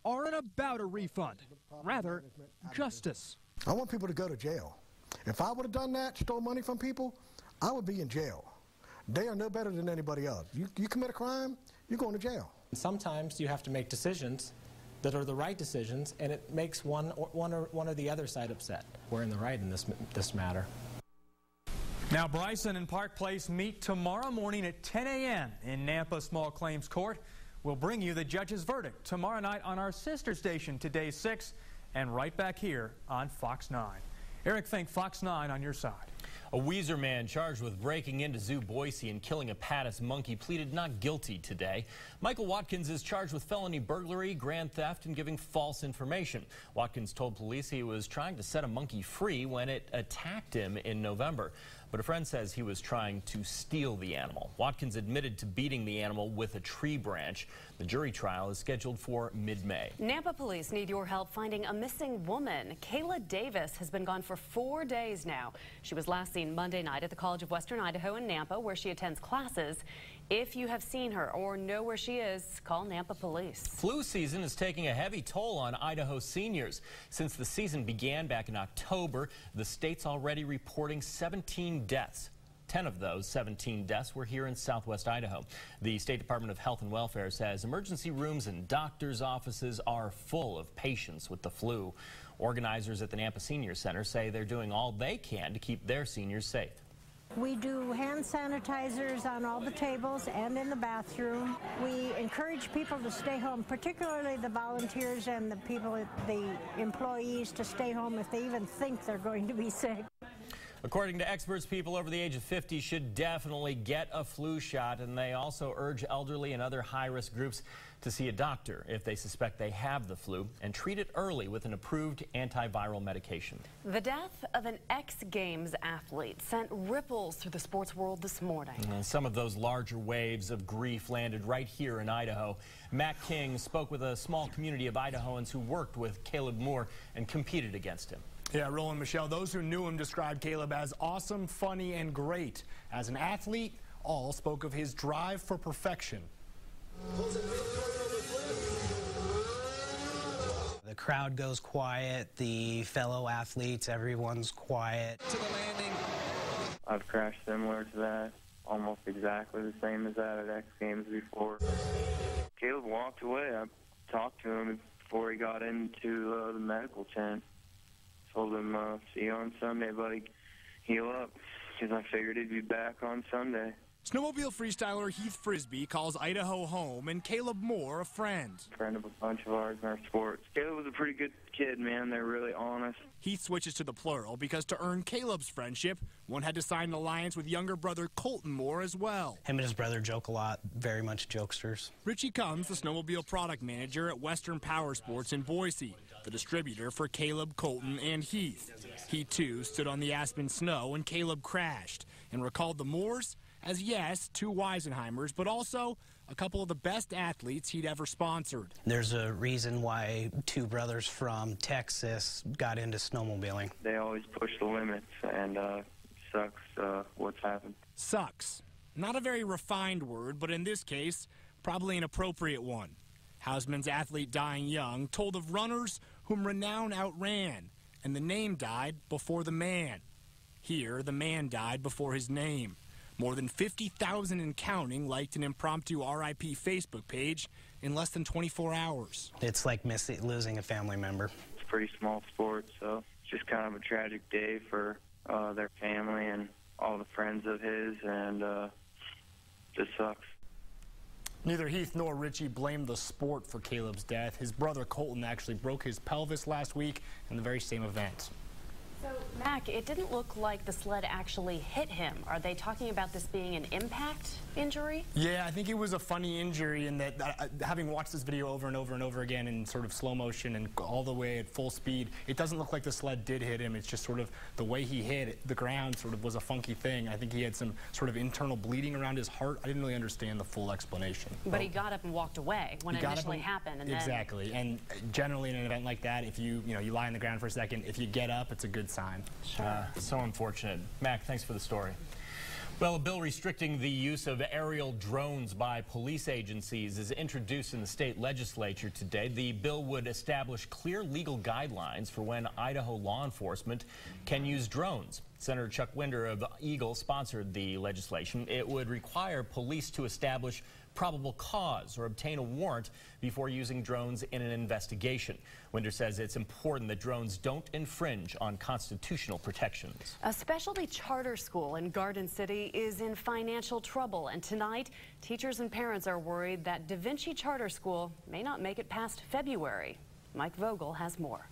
aren't about a refund, rather justice. I want people to go to jail. If I would have done that, stole money from people, I would be in jail. They are no better than anybody else. You commit a crime, you're going to jail. Sometimes you have to make decisions that are the right decisions, and it makes one or the other side upset. We're in the right in this matter. Now Bryson and Park Place meet tomorrow morning at 10 a.m. in Nampa Small Claims Court. We'll bring you the judge's verdict tomorrow night on our sister station, Today 6, and right back here on Fox 9. Eric Fink, Fox 9 on your side. A Weezer man charged with breaking into Zoo Boise and killing a Pattis monkey pleaded not guilty today. Michael Watkins is charged with felony burglary, grand theft, and giving false information. Watkins told police he was trying to set a monkey free when it attacked him in November. But a friend says he was trying to steal the animal. Watkins admitted to beating the animal with a tree branch. The jury trial is scheduled for mid-May. Nampa police need your help finding a missing woman. Kayla Davis has been gone for 4 days now. She was last seen Monday night at the College of Western Idaho in Nampa, where she attends classes. If you have seen her or know where she is, call Nampa police. Flu season is taking a heavy toll on Idaho seniors. Since the season began back in October, the state's already reporting 17 deaths. 10 of those 17 deaths were here in southwest Idaho. The State Department of Health and Welfare says emergency rooms and doctors' offices are full of patients with the flu. Organizers at the Nampa Senior Center say they're doing all they can to keep their seniors safe. We do hand sanitizers on all the tables and in the bathroom. We encourage people to stay home, particularly the volunteers and the employees, to stay home if they even think they're going to be sick. According to experts, people over the age of 50 should definitely get a flu shot, and they also urge elderly and other high-risk groups to see a doctor if they suspect they have the flu and treat it early with an approved antiviral medication. The death of an X-Games athlete sent ripples through the sports world this morning. And some of those larger waves of grief landed right here in Idaho. Matt King spoke with a small community of Idahoans who worked with Caleb Moore and competed against him. Yeah, Roland, Michelle, those who knew him described Caleb as awesome, funny, and great. As an athlete, all spoke of his drive for perfection. The crowd goes quiet, the fellow athletes, everyone's quiet. To the landing. I've crashed similar to that, almost exactly the same as that at X Games before. Caleb walked away. I talked to him before he got into the medical tent. Told him, see you on Sunday, buddy. Heal up, because I figured he'd be back on Sunday. Snowmobile freestyler Heath Frisbee calls Idaho home and Caleb Moore a friend. Friend of a bunch of ours in our sports. Caleb was a pretty good kid, man. They're really honest. Heath switches to the plural because to earn Caleb's friendship, one had to sign an alliance with younger brother Colton Moore as well. Him and his brother joke a lot, very much jokesters. Richie Combs, the snowmobile product manager at Western Power Sports in Boise, the distributor for Caleb, Colton, and Heath. He, too, stood on the Aspen snow when Caleb crashed and recalled the Moores as, yes, two Weisenheimers, but also a couple of the best athletes he'd ever sponsored. There's a reason why two brothers from Texas got into snowmobiling. They always push the limits, and sucks what's happened. Sucks. Not a very refined word, but in this case, probably an appropriate one. Hausman's athlete dying young told of runners whom renown outran, and the name died before the man. Here, the man died before his name. More than 50,000 and counting liked an impromptu RIP Facebook page in less than 24 hours. It's like losing a family member. It's a pretty small sport, so it's just kind of a tragic day for their family and all the friends of his, and just sucks. Neither Heath nor Richie blamed the sport for Caleb's death. His brother Colton actually broke his pelvis last week in the very same event. So, Mac, it didn't look like the sled actually hit him. Are they talking about this being an impact injury? Yeah, I think it was a funny injury in that, having watched this video over and over and over again in sort of slow motion and all the way at full speed, it doesn't look like the sled did hit him. It's just sort of the way he hit the ground sort of was a funky thing. I think he had some sort of internal bleeding around his heart. I didn't really understand the full explanation. But he got up and walked away when it initially happened. And exactly. And generally in an event like that, if you lie on the ground for a second, if you get up, it's a good sign. Sure. So unfortunate. Mac, thanks for the story. Well, a bill restricting the use of aerial drones by police agencies is introduced in the state legislature today. The bill would establish clear legal guidelines for when Idaho law enforcement can use drones. Senator Chuck Winder of Eagle sponsored the legislation. It would require police to establish probable cause or obtain a warrant before using drones in an investigation. Winder says it's important that drones don't infringe on constitutional protections. A specialty charter school in Garden City is in financial trouble, and tonight teachers and parents are worried that Da Vinci Charter School may not make it past February. Mike Vogel has more.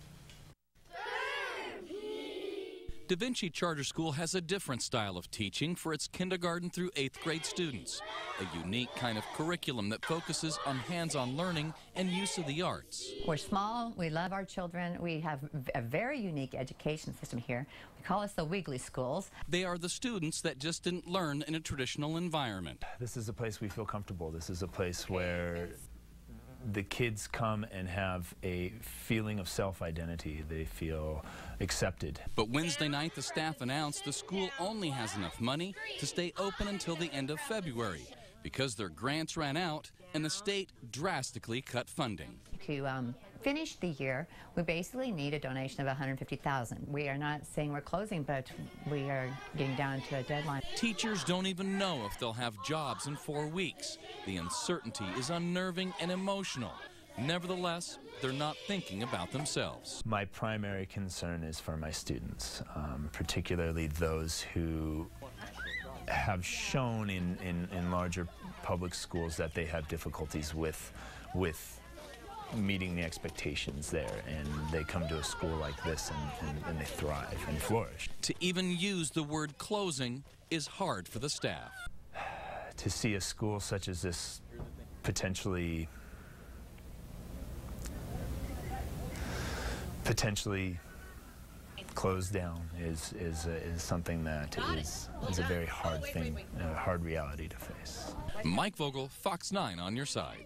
Da Vinci Charter School has a different style of teaching for its kindergarten through 8th grade students. A unique kind of curriculum that focuses on hands-on learning and use of the arts. We're small, we love our children, we have a very unique education system here. We call us the Wiggly Schools. They are the students that just didn't learn in a traditional environment. This is a place we feel comfortable. This is a place where the kids come and have a feeling of self-identity. They feel accepted. But Wednesday night, the staff announced the school only has enough money to stay open until the end of February because their grants ran out and the state drastically cut funding. To finish the year, we basically need a donation of $150,000. We are not saying we're closing, but we are getting down to a deadline. Teachers don't even know if they'll have jobs in 4 weeks. The uncertainty is unnerving and emotional. Nevertheless, they're not thinking about themselves. My primary concern is for my students, particularly those who have shown in larger public schools that they have difficulties with meeting the expectations there, and they come to a school like this and they thrive and flourish. To even use the word closing is hard for the staff. To see a school such as this potentially closed down is something that is a very hard thing, a hard reality to face. Mike Vogel, Fox 9 on your side.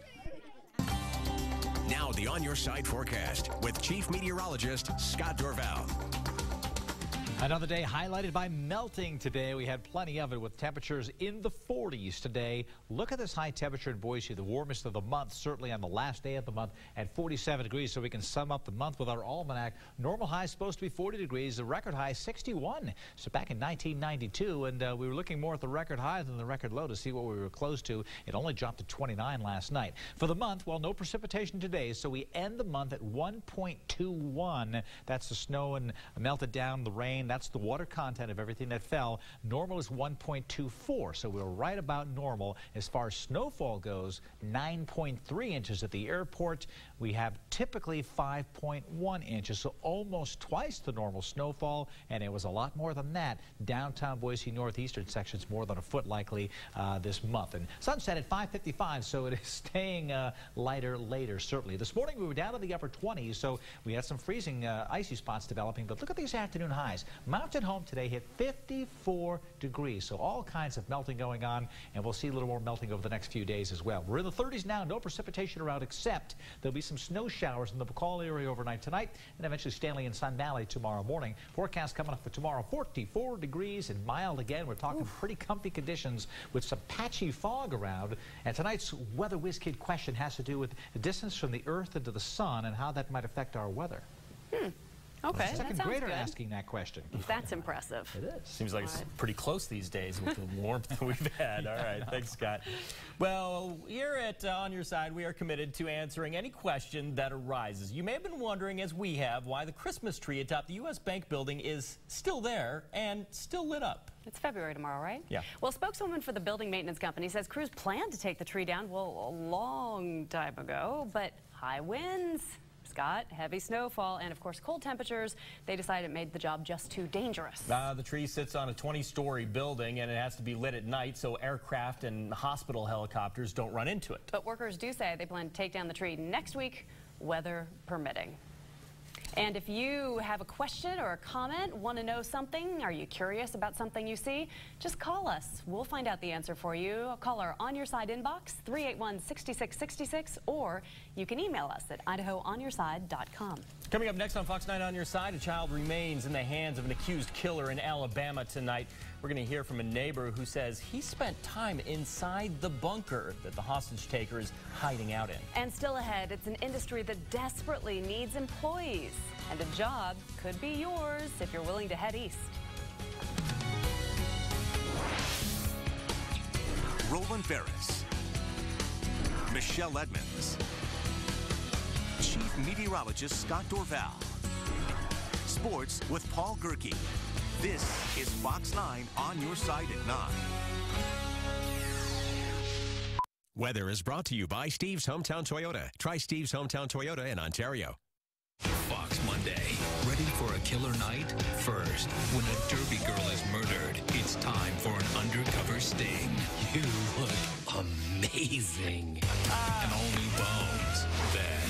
Now the On Your Side forecast with Chief Meteorologist Scott Dorval. Another day highlighted by melting today. We had plenty of it with temperatures in the 40s today. Look at this high temperature in Boise, the warmest of the month, certainly on the last day of the month at 47 degrees. So we can sum up the month with our almanac. Normal high is supposed to be 40 degrees, the record high 61. So back in 1992, and we were looking more at the record high than the record low to see what we were close to. It only dropped to 29 last night. For the month, well, no precipitation today, so we end the month at 1.21. That's the snow and melted down, the rain. That's the water content of everything that fell. Normal is 1.24, so we're right about normal. As far as snowfall goes, 9.3 inches at the airport. We have typically 5.1 inches, so almost twice the normal snowfall, and it was a lot more than that. Downtown Boise northeastern sections, more than a foot likely this month. And sunset at 5:55, so it is staying lighter later, certainly. This morning we were down to the upper 20s, so we had some freezing icy spots developing, but look at these afternoon highs. Mountain Home today hit 54 degrees, so all kinds of melting going on, and we'll see a little more melting over the next few days as well. We're in the 30s now, no precipitation around, except there'll be some snow showers in the Bacall area overnight tonight, and eventually Stanley and Sun Valley tomorrow morning. Forecast coming up for tomorrow, 44 degrees and mild again. We're talking pretty comfy conditions with some patchy fog around. And tonight's Weather Whiz Kid question has to do with the distance from the Earth into the sun and how that might affect our weather. Okay, Second that sounds grader good. asking that question. That's impressive. It is. Seems like it's pretty close these days with the warmth we've had. All right, thanks, Scott. Well, here at On Your Side, we are committed to answering any question that arises. You may have been wondering, as we have, why the Christmas tree atop the U.S. Bank building is still there and still lit up. It's February tomorrow, right? Yeah. Well, a spokeswoman for the building maintenance company says crews planned to take the tree down, well, a long time ago, but high winds, Scott, heavy snowfall, and of course cold temperatures, they decided it made the job just too dangerous. The tree sits on a 20-story building, and it has to be lit at night so aircraft and hospital helicopters don't run into it. But workers do say they plan to take down the tree next week, weather permitting. And if you have a question or a comment, want to know something, are you curious about something you see, just call us. We'll find out the answer for you. Call our On Your Side inbox, 381-6666, or you can email us at idahooonyourside.com. Coming up next on Fox 9 On Your Side, a child remains in the hands of an accused killer in Alabama tonight. We're going to hear from a neighbor who says he spent time inside the bunker that the hostage taker is hiding out in. And still ahead, it's an industry that desperately needs employees. And a job could be yours if you're willing to head east. Roland Ferris, Michelle Edmonds, Chief Meteorologist Scott Dorval. Sports with Paul Gerke. This is Fox 9 on your side at 9. Weather is brought to you by Steve's Hometown Toyota. Try Steve's Hometown Toyota in Ontario. Fox Monday. Ready for a killer night? First, when a derby girl is murdered, it's time for an undercover sting. You look amazing. And all new bones. Then,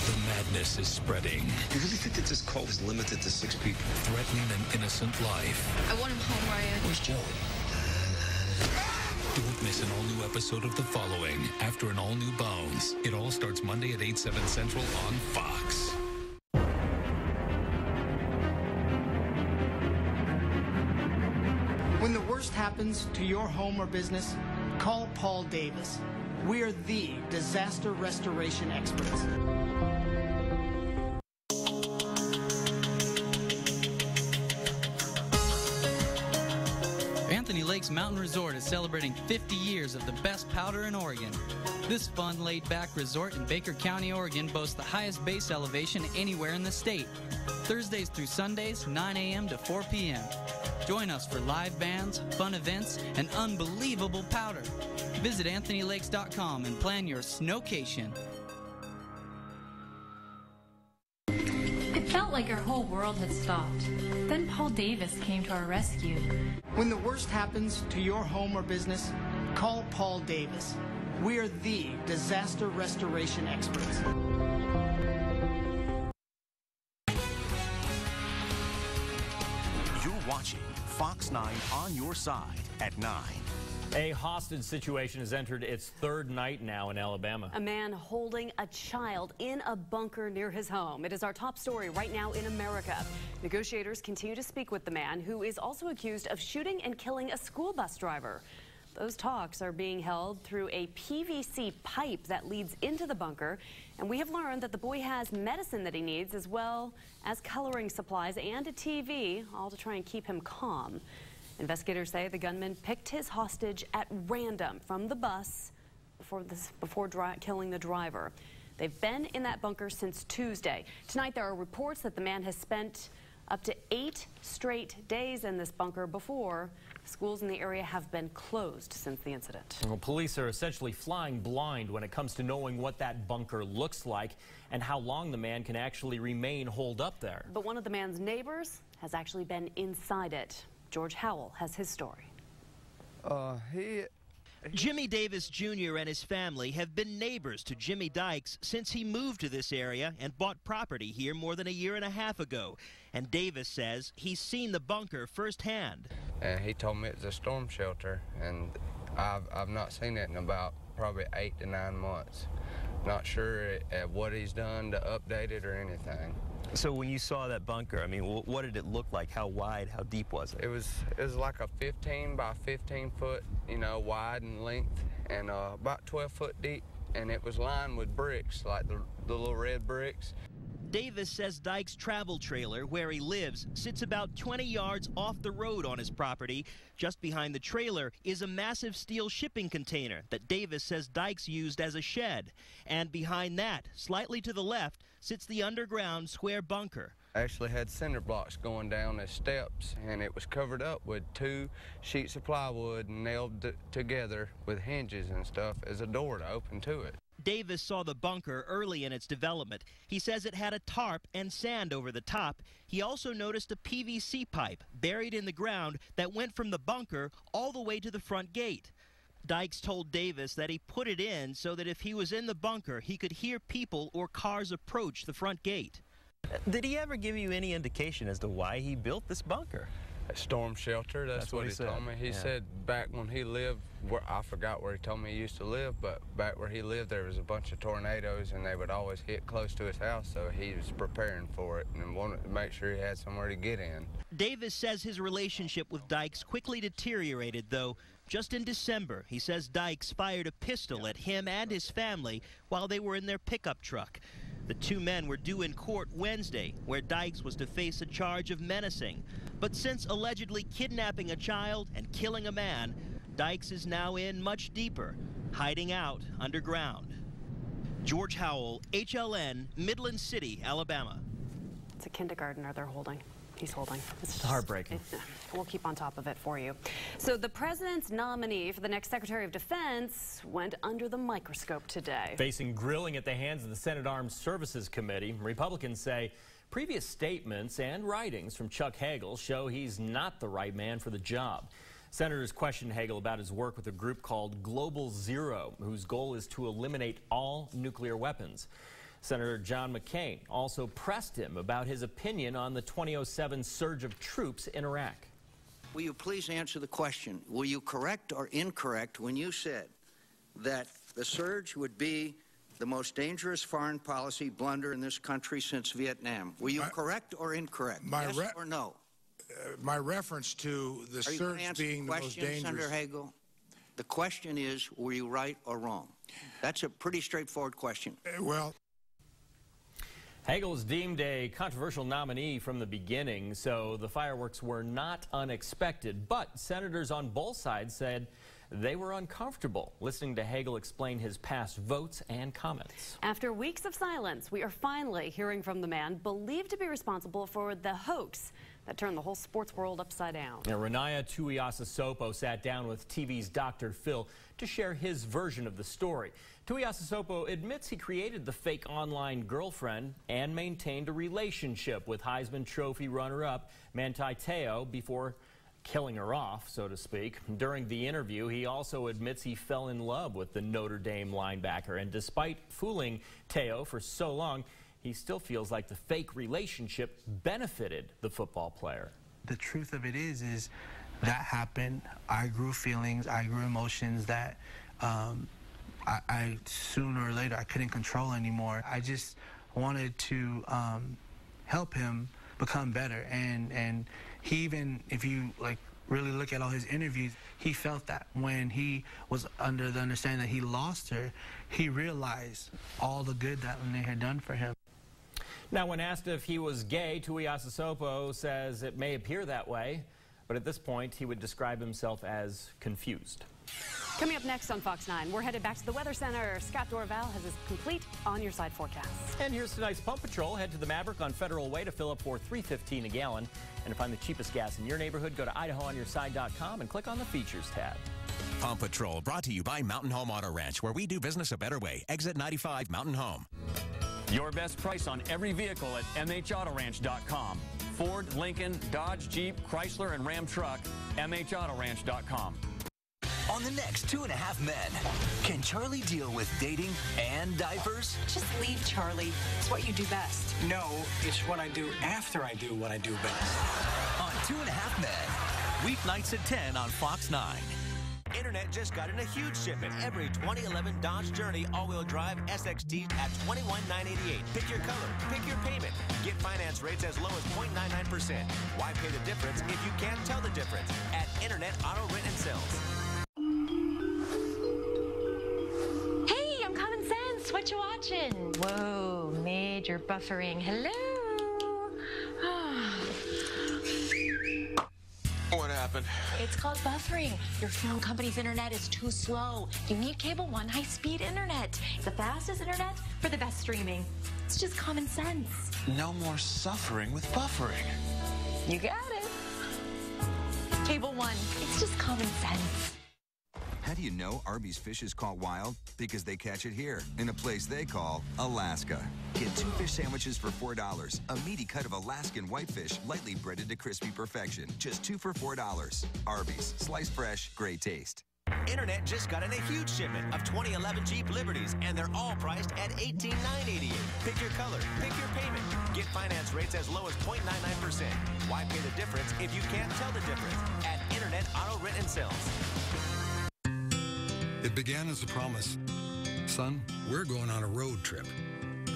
the madness is spreading. You really think that this call is limited to 6 people? Threatening an innocent life. I want him home, Ryan. Where's Joey? Don't miss an all-new episode of The Following after an all-new Bones. It all starts Monday at 8/7 Central on Fox. When the worst happens to your home or business, call Paul Davis. We are the disaster restoration experts. Anthony Lakes Mountain Resort is celebrating 50 years of the best powder in Oregon. This fun, laid-back resort in Baker County, Oregon boasts the highest base elevation anywhere in the state. Thursdays through Sundays, 9 a.m. to 4 p.m. Join us for live bands, fun events, and unbelievable powder. Visit AnthonyLakes.com and plan your snowcation. It felt like our whole world had stopped. Then Paul Davis came to our rescue. When the worst happens to your home or business, call Paul Davis. We are the disaster restoration experts. You're watching Fox 9 on your side at 9. A hostage situation has entered its third night now in Alabama. A man holding a child in a bunker near his home. It is our top story right now in America. Negotiators continue to speak with the man who is also accused of shooting and killing a school bus driver. Those talks are being held through a PVC pipe that leads into the bunker, and we have learned that the boy has medicine that he needs, as well as coloring supplies and a TV, all to try and keep him calm. Investigators say the gunman picked his hostage at random from the bus before killing the driver. They've been in that bunker since Tuesday. Tonight there are reports that the man has spent up to 8 straight days in this bunker before. Schools in the area have been closed since the incident. Well, police are essentially flying blind when it comes to knowing what that bunker looks like and how long the man can actually remain holed up there. But one of the man's neighbors has actually been inside it. George Howell has his story. Jimmy Davis Jr. and his family have been neighbors to Jimmy Dykes since he moved to this area and bought property here more than a year and a half ago. And Davis says he's seen the bunker firsthand. And he told me it's a storm shelter, and I've not seen it in about probably 8 to 9 months. Not sure what he's done to update it or anything. So when you saw that bunker, I mean, what did it look like? How wide, how deep was it? It was like a 15 by 15 foot, wide and length, and about 12 foot deep, and it was lined with bricks, like the little red bricks. Davis says Dykes' travel trailer, where he lives, sits about 20 yards off the road on his property. Just behind the trailer is a massive steel shipping container that Davis says Dykes used as a shed. And behind that, slightly to the left, sits the underground square bunker. I actually had cinder blocks going down as steps, and it was covered up with 2 sheets of plywood and nailed together with hinges and stuff as a door to open to it. Davis saw the bunker early in its development. He says it had a tarp and sand over the top. He also noticed a PVC pipe buried in the ground that went from the bunker all the way to the front gate. Dykes told Davis that he put it in so that if he was in the bunker, he could hear people or cars approach the front gate. Did he ever give you any indication as to why he built this bunker? A storm shelter, that's what he told me. He said back when he lived, I forgot where he told me he used to live, but back where he lived there was a bunch of tornadoes and they would always hit close to his house, so he was preparing for it and wanted to make sure he had somewhere to get in. Davis says his relationship with Dykes quickly deteriorated, though. Just in December, he says Dykes fired a pistol at him and his family while they were in their pickup truck. The two men were due in court Wednesday, where Dykes was to face a charge of menacing. But since allegedly kidnapping a child and killing a man, Dykes is now in much deeper, hiding out underground. George Howell, HLN, Midland City, Alabama. It's a kindergartner they're holding. He's holding. It's heartbreaking. We'll keep on top of it for you. So the president's nominee for the next Secretary of Defense went under the microscope today. Facing grilling at the hands of the Senate Armed Services Committee, Republicans say previous statements and writings from Chuck Hagel show he's not the right man for the job. Senators questioned Hagel about his work with a group called Global Zero, whose goal is to eliminate all nuclear weapons. Senator John McCain also pressed him about his opinion on the 2007 surge of troops in Iraq. Will you please answer the question? Were you correct or incorrect when you said that the surge would be the most dangerous foreign policy blunder in this country since Vietnam? Were you correct or incorrect? Yes or no? My reference to the surge being the most dangerous. Senator Hagel? The question is, were you right or wrong? That's a pretty straightforward question. Well, Hagel was deemed a controversial nominee from the beginning, so the fireworks were not unexpected. But senators on both sides said they were uncomfortable listening to Hagel explain his past votes and comments. After weeks of silence, we are finally hearing from the man believed to be responsible for the hoax that turned the whole sports world upside down. Now, Renaya Tuiasosopo sat down with TV's Dr. Phil to share his version of the story. Tuiasosopo admits he created the fake online girlfriend and maintained a relationship with Heisman Trophy runner-up Manti Te'o before killing her off, so to speak. During the interview, he also admits he fell in love with the Notre Dame linebacker, and despite fooling Te'o for so long, he still feels like the fake relationship benefited the football player. The truth of it is that happened. I grew feelings, I grew emotions that I sooner or later I couldn't control anymore. I just wanted to help him become better, and he even, if you really look at all his interviews, he felt that when he was under the understanding that he lost her, he realized all the good that they had done for him. Now, when asked if he was gay, Tuiasosopo says it may appear that way, but at this point he would describe himself as confused. Coming up next on Fox 9, we're headed back to the Weather Center. Scott Dorval has his complete on-your-side forecast. And here's tonight's Pump Patrol. Head to the Maverick on Federal Way to fill up for $3.15 a gallon. And to find the cheapest gas in your neighborhood, go to IdahoOnYourSide.com and click on the Features tab. Pump Patrol brought to you by Mountain Home Auto Ranch, where we do business a better way. Exit 95 Mountain Home. Your best price on every vehicle at MHAutoRanch.com. Ford, Lincoln, Dodge, Jeep, Chrysler, and Ram truck, MHAutoRanch.com. On the next 2.5 Men, can Charlie deal with dating and diapers? Just leave Charlie. It's what you do best. No, it's what I do after I do what I do best. On 2.5 Men, weeknights at 10 on Fox 9. Internet just got in a huge shipment. Every 2011 Dodge Journey all-wheel drive SXT at $21,988. Pick your color, pick your payment. Get finance rates as low as 0.99%. Why pay the difference if you can't tell the difference? At Internet Auto Rent and Sales. Hey, I'm Common Sense. What you watching? Whoa, major buffering. Hello. What happened? It's called buffering. Your phone company's internet is too slow. You need Cable One high-speed internet. The fastest internet for the best streaming. It's just common sense. No more suffering with buffering. You got it. Cable One. It's just common sense. How do you know Arby's fish is caught wild? Because they catch it here, in a place they call Alaska. Get 2 fish sandwiches for $4. A meaty cut of Alaskan whitefish, lightly breaded to crispy perfection. Just 2 for $4. Arby's. Sliced fresh, great taste. Internet just got in a huge shipment of 2011 Jeep Liberties, and they're all priced at $18,988. Pick your color, pick your payment. Get finance rates as low as 0.99%. Why pay the difference if you can't tell the difference? At Internet Auto Rent and Sales. It began as a promise. Son, we're going on a road trip.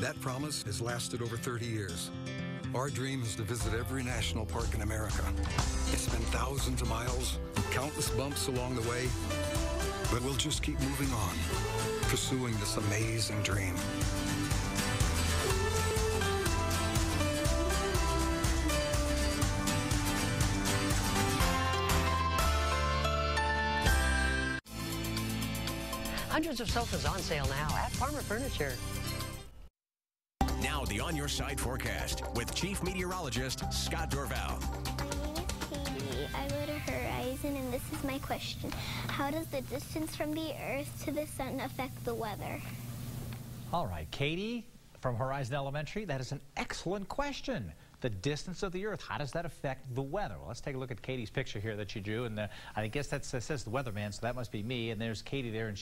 That promise has lasted over 30 years. Our dream is to visit every national park in America. It's been thousands of miles, countless bumps along the way, but we'll just keep moving on, pursuing this amazing dream. Hundreds of sofas on sale now at Farmer Furniture. Now the On Your Side forecast with Chief Meteorologist Scott Dorval. My name is Katie. I go to Horizon, and this is my question. How does the distance from the Earth to the sun affect the weather? All right, Katie from Horizon Elementary, that is an excellent question. The distance of the Earth, how does that affect the weather? Well, let's take a look at Katie's picture here that she drew, and I guess that says the weatherman, so that must be me, and there's Katie there, and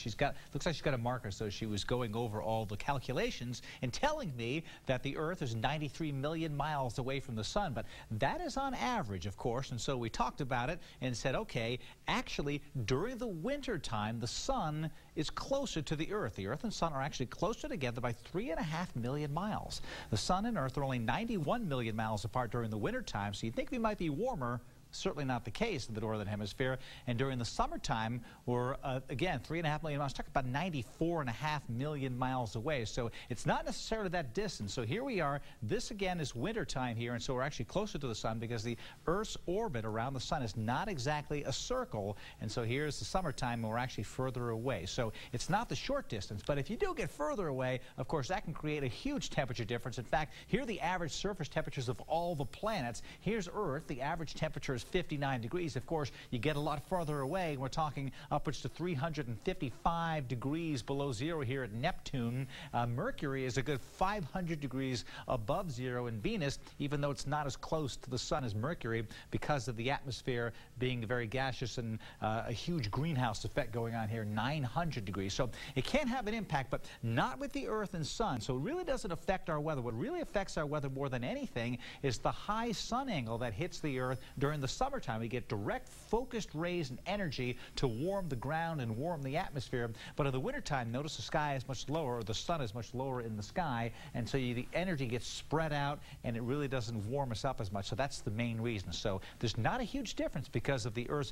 looks like she's got a marker, so she was going over all the calculations and telling me that the Earth is 93 million miles away from the sun, but that is on average, of course, and so we talked about it and said, okay, actually, during the winter time, the sun is closer to the Earth. The Earth and sun are actually closer together by 3.5 million miles. The sun and Earth are only 91 million miles apart during the winter time, so you'd think we might be warmer. Certainly not the case in the northern hemisphere. And during the summertime, we're, again, 3.5 million miles. Talk about 94.5 million miles away. So it's not necessarily that distant. So here we are. This, again, is wintertime here. And so we're actually closer to the sun because the Earth's orbit around the sun is not exactly a circle. And so here's the summertime, and we're actually further away. So it's not the short distance. But if you do get further away, of course, that can create a huge temperature difference. In fact, here are the average surface temperatures of all the planets. Here's Earth. The average temperature is 59 degrees. Of course, you get a lot farther away, and we're talking upwards to 355 degrees below zero here at Neptune. Mercury is a good 500 degrees above zero in Venus, even though it's not as close to the sun as Mercury because of the atmosphere being very gaseous and a huge greenhouse effect going on here, 900 degrees. So it can have an impact, but not with the Earth and sun. So it really doesn't affect our weather. What really affects our weather more than anything is the high sun angle that hits the Earth during the summertime. We get direct focused rays and energy to warm the ground and warm the atmosphere. But in the wintertime, notice the sky is much lower, or the sun is much lower in the sky, and so the energy gets spread out, and it really doesn't warm us up as much. So that's the main reason. So there's not a huge difference because of the Earth's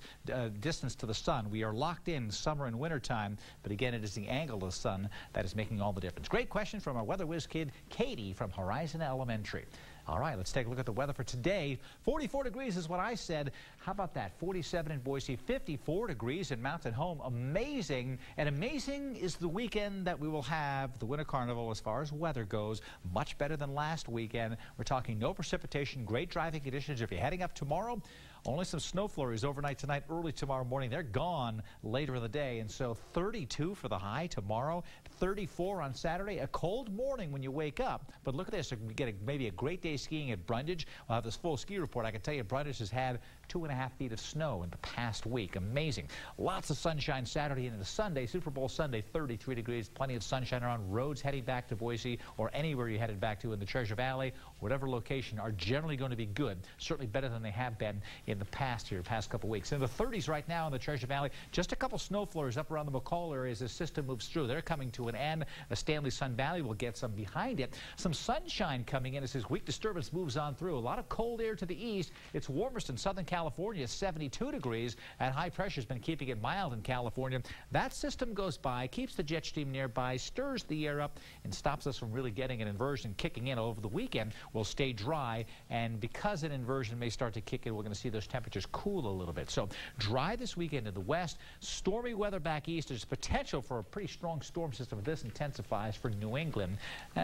distance to the sun. We are locked in summer and wintertime, but again, it is the angle of the sun that is making all the difference. Great question from our weather whiz kid, Katie from Horizon Elementary. All right, let's take a look at the weather for today. 44 degrees is what I said. How about that? 47 in Boise, 54 degrees in Mountain Home. Amazing. And amazing is the weekend that we will have, the Winter Carnival, as far as weather goes. Much better than last weekend. We're talking no precipitation, great driving conditions. If you're heading up tomorrow, only some snow flurries overnight tonight, early tomorrow morning. They're gone later in the day. And so 32 for the high tomorrow, 34 on Saturday. A cold morning when you wake up. But look at this. We get maybe a great day skiing at Brundage. We'll have this full ski report. I can tell you Brundage has had 2.5 feet of snow in the past week. Amazing. Lots of sunshine Saturday into Sunday. Super Bowl Sunday, 33 degrees. Plenty of sunshine around. Roads heading back to Boise or anywhere you headed back to in the Treasure Valley, whatever location, are generally going to be good. Certainly better than they have been in the past couple weeks. In the 30s right now in the Treasure Valley, just a couple snow flurries up around the McCall area as the system moves through. They're coming to an end. The Stanley Sun Valley will get some behind it. Some sunshine coming in as this weak disturbance moves on through. A lot of cold air to the east. It's warmest in Southern California, 72 degrees, and high pressure has been keeping it mild in California. That system goes by, keeps the jet stream nearby, stirs the air up, and stops us from really getting an inversion kicking in over the weekend. We'll stay dry, and because an inversion may start to kick in, we're going to see those temperatures cool a little bit. So dry this weekend in the west, stormy weather back east. There's potential for a pretty strong storm system. If this intensifies for New England,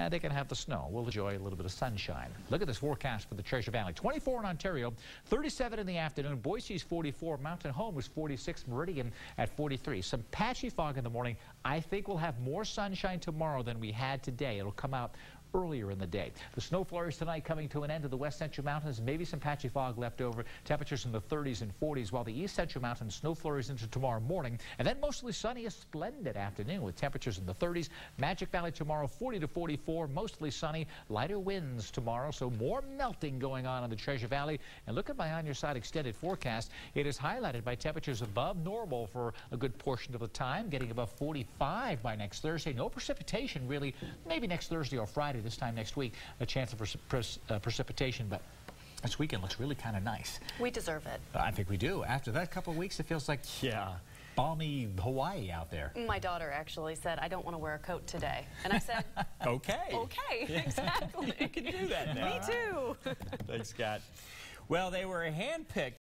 they can have the snow. We'll enjoy a little bit of sunshine. Look at this forecast for the Treasure Valley. 24 in Ontario, 37 in the afternoon. Boise's 44. Mountain Home was 46. Meridian at 43. Some patchy fog in the morning. I think we'll have more sunshine tomorrow than we had today. It'll come out earlier in the day. The snow flurries tonight coming to an end to the west central mountains. Maybe some patchy fog left over. Temperatures in the 30s and 40s, while the east central mountains snow flurries into tomorrow morning. And then mostly sunny, a splendid afternoon with temperatures in the 30s. Magic Valley tomorrow 40 to 44, mostly sunny. Lighter winds tomorrow, so more melting going on in the Treasure Valley. And look at my on your side extended forecast. It is highlighted by temperatures above normal for a good portion of the time, getting above 45 by next Thursday. No precipitation really, maybe next Thursday or Friday, this time next week, a chance of precipitation, but this weekend looks really kind of nice. We deserve it. I think we do. After that couple of weeks, it feels like, yeah, balmy Hawaii out there. My daughter actually said, I don't want to wear a coat today. And I said, okay. Okay, exactly. You can do that now. Me too. Thanks, Scott. Well, they were handpicked